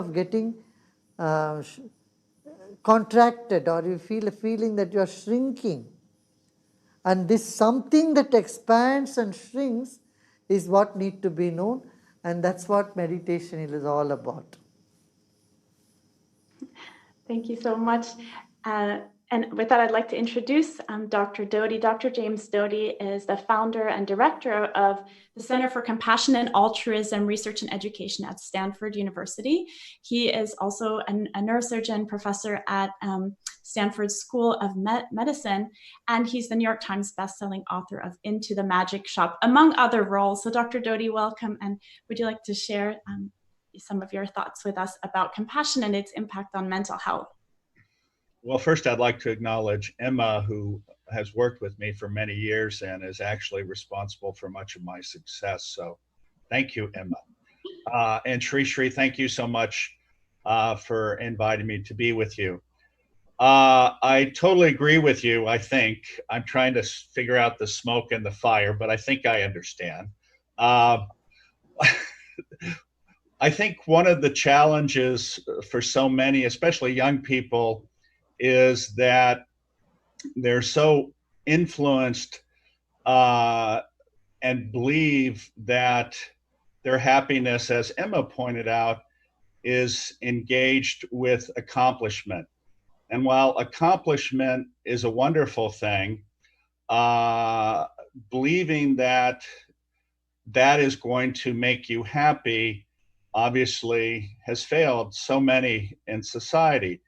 of getting contracted, or you feel a feeling that you are shrinking. And this something that expands and shrinks is what need to be known, and that's what meditation is all about. Thank you so much. And with that, I'd like to introduce Dr. Doty. Dr. James Doty is the founder and director of the Center for Compassion and Altruism Research and Education at Stanford University. He is also a neurosurgeon professor at Stanford School of Medicine, and he's the New York Times bestselling author of Into the Magic Shop, among other roles. So Dr. Doty, welcome, and would you like to share some of your thoughts with us about compassion and its impact on mental health? Well, first, I'd like to acknowledge Emma, who has worked with me for many years and is actually responsible for much of my success. So thank you, Emma. And Sri, thank you so much for inviting me to be with you. I totally agree with you. I think I'm trying to figure out the smoke and the fire, but I think I understand. I think one of the challenges for so many, especially young people, is that they're so influenced and believe that their happiness, as Emma pointed out, is engaged with accomplishment. And while accomplishment is a wonderful thing, believing that that is going to make you happy obviously has failed so many in society.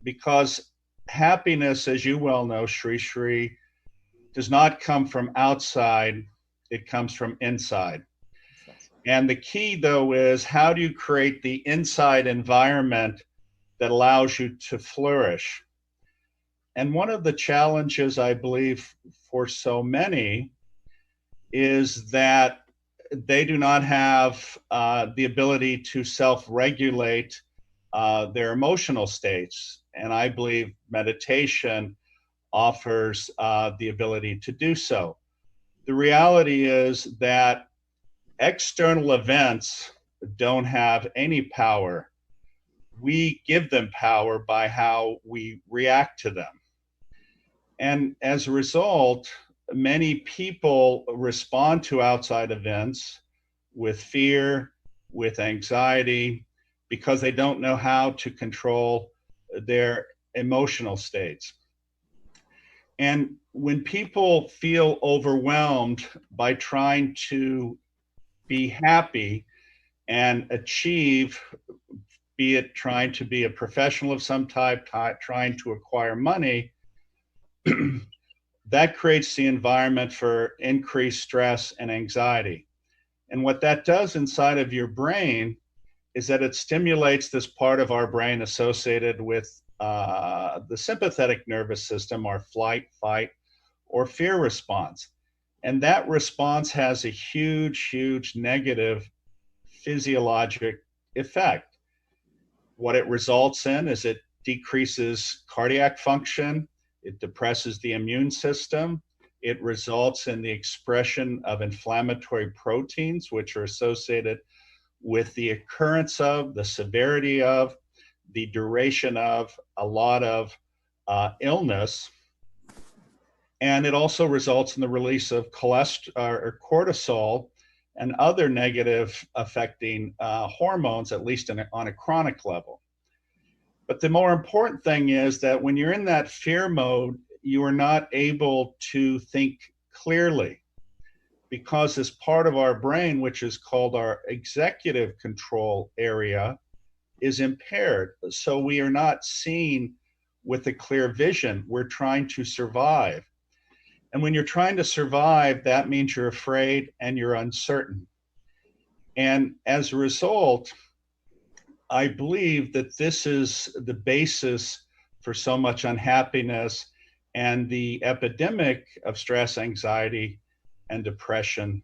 Because happiness, as you well know, Sri, does not come from outside, it comes from inside. And the key, though, is how do you create the inside environment that allows you to flourish? And one of the challenges, I believe, for so many is that they do not have the ability to self-regulate their emotional states. And I believe meditation offers the ability to do so. The reality is that external events don't have any power. We give them power by how we react to them. And as a result, many people respond to outside events with fear, with anxiety, because they don't know how to control their emotional states. And when people feel overwhelmed by trying to be happy and achieve, be it trying to be a professional of some type, trying to acquire money, that creates the environment for increased stress and anxiety. And what that does inside of your brain is that it stimulates this part of our brain associated with the sympathetic nervous system, our flight, fight, or fear response. And that response has a huge negative physiologic effect. What it results in is it decreases cardiac function, it depresses the immune system, it results in the expression of inflammatory proteins, which are associated with the occurrence of, the severity of, the duration of a lot of illness. And it also results in the release of cortisol and other negative affecting hormones, at least on a chronic level. But the more important thing is that when you're in that fear mode, you are not able to think clearly, because this part of our brain, which is called our executive control area, is impaired. So we are not seeing with a clear vision. We're trying to survive. And when you're trying to survive, that means you're afraid and you're uncertain. And as a result, I believe that this is the basis for so much unhappiness and the epidemic of stress, anxiety, and depression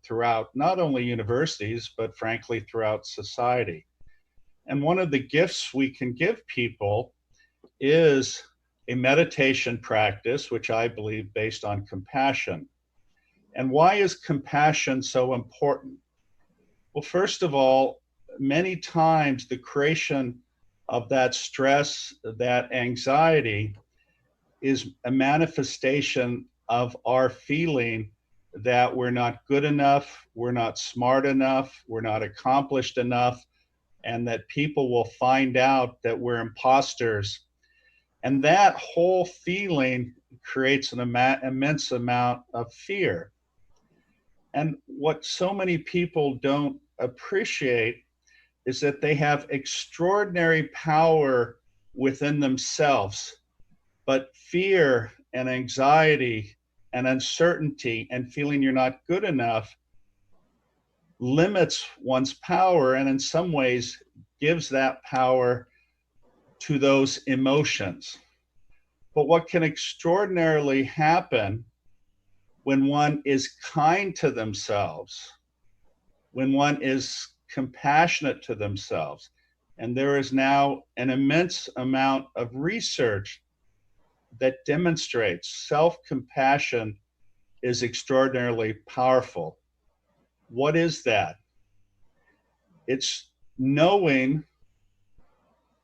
throughout not only universities, but frankly, throughout society. And one of the gifts we can give people is a meditation practice, which I believe based on compassion. And why is compassion so important? Well, first of all, many times the creation of that stress, that anxiety, is a manifestation of our feeling that we're not good enough, we're not smart enough, we're not accomplished enough, and that people will find out that we're imposters. And that whole feeling creates an immense amount of fear. And what so many people don't appreciate is that they have extraordinary power within themselves, but fear and anxiety and uncertainty and feeling you're not good enough limits one's power, and in some ways gives that power to those emotions. But what can extraordinarily happen when one is kind to themselves, when one is compassionate to themselves, and there is now an immense amount of research that demonstrates self-compassion is extraordinarily powerful. What is that? It's knowing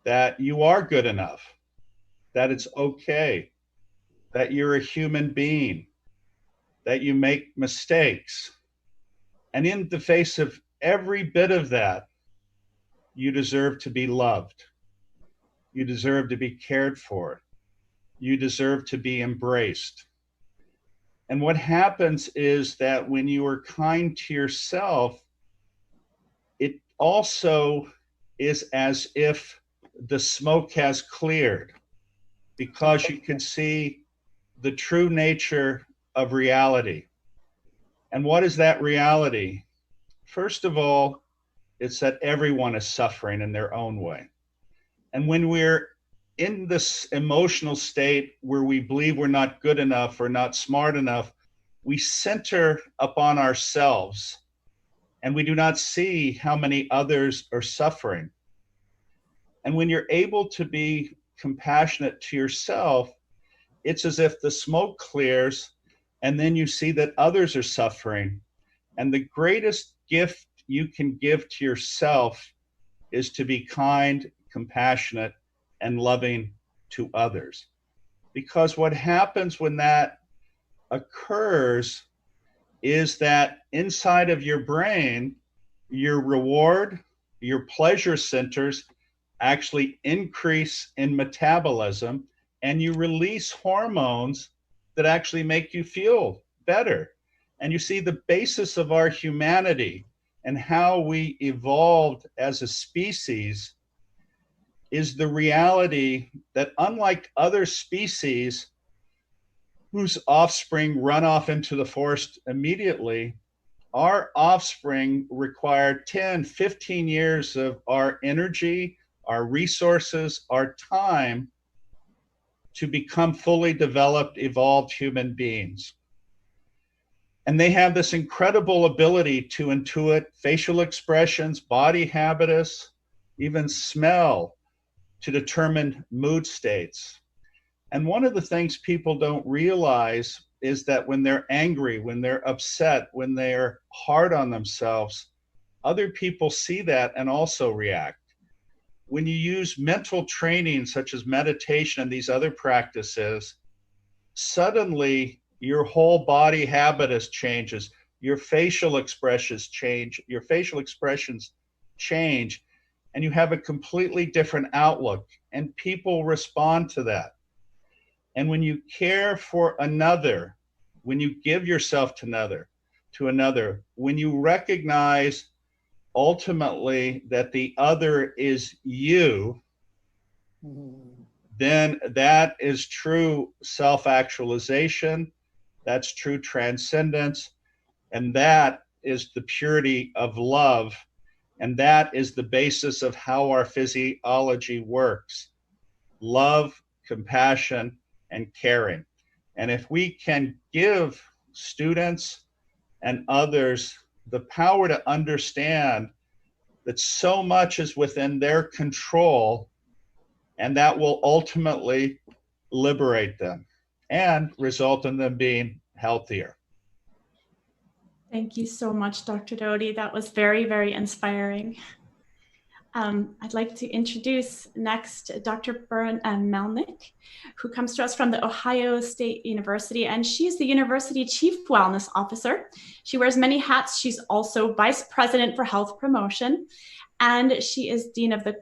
that you are good enough, that it's okay, that you're a human being, that you make mistakes. And in the face of every bit of that, you deserve to be loved. You deserve to be cared for. You deserve to be embraced. And what happens is that when you are kind to yourself, it also is as if the smoke has cleared, because you can see the true nature of reality. And what is that reality? First of all, it's that everyone is suffering in their own way. And when we're in this emotional state where we believe we're not good enough or not smart enough, we center upon ourselves and we do not see how many others are suffering. And when you're able to be compassionate to yourself, it's as if the smoke clears and then you see that others are suffering. And the greatest gift you can give to yourself is to be kind, compassionate, and loving to others. Because what happens when that occurs is that inside of your brain, your reward, your pleasure centers actually increase in metabolism, and you release hormones that actually make you feel better. And you see, the basis of our humanity and how we evolved as a species is the reality that, unlike other species whose offspring run off into the forest immediately, our offspring required 10, 15 years of our energy, our resources, our time to become fully developed, evolved human beings. And they have this incredible ability to intuit facial expressions, body habitus, even smell, to determine mood states. And one of the things people don't realize is that when they're angry, when they're upset, when they're hard on themselves, other people see that and also react. When you use mental training such as meditation and these other practices, suddenly your whole body habitus changes, your facial expressions change, and you have a completely different outlook, and people respond to that. And when you care for another, when you give yourself to another, when you recognize ultimately that the other is you, then that is true self-actualization, that's true transcendence, and that is the purity of love, and that is the basis of how our physiology works: love, compassion, and caring. And if we can give students and others the power to understand that so much is within their control, and that will ultimately liberate them and result in them being healthier. Thank you so much, Dr. Doty. That was very, very inspiring. I'd like to introduce next Dr. Bern Melnick, who comes to us from the Ohio State University, and she's the University Chief Wellness Officer. She wears many hats. She's also Vice President for Health Promotion, and she is Dean of the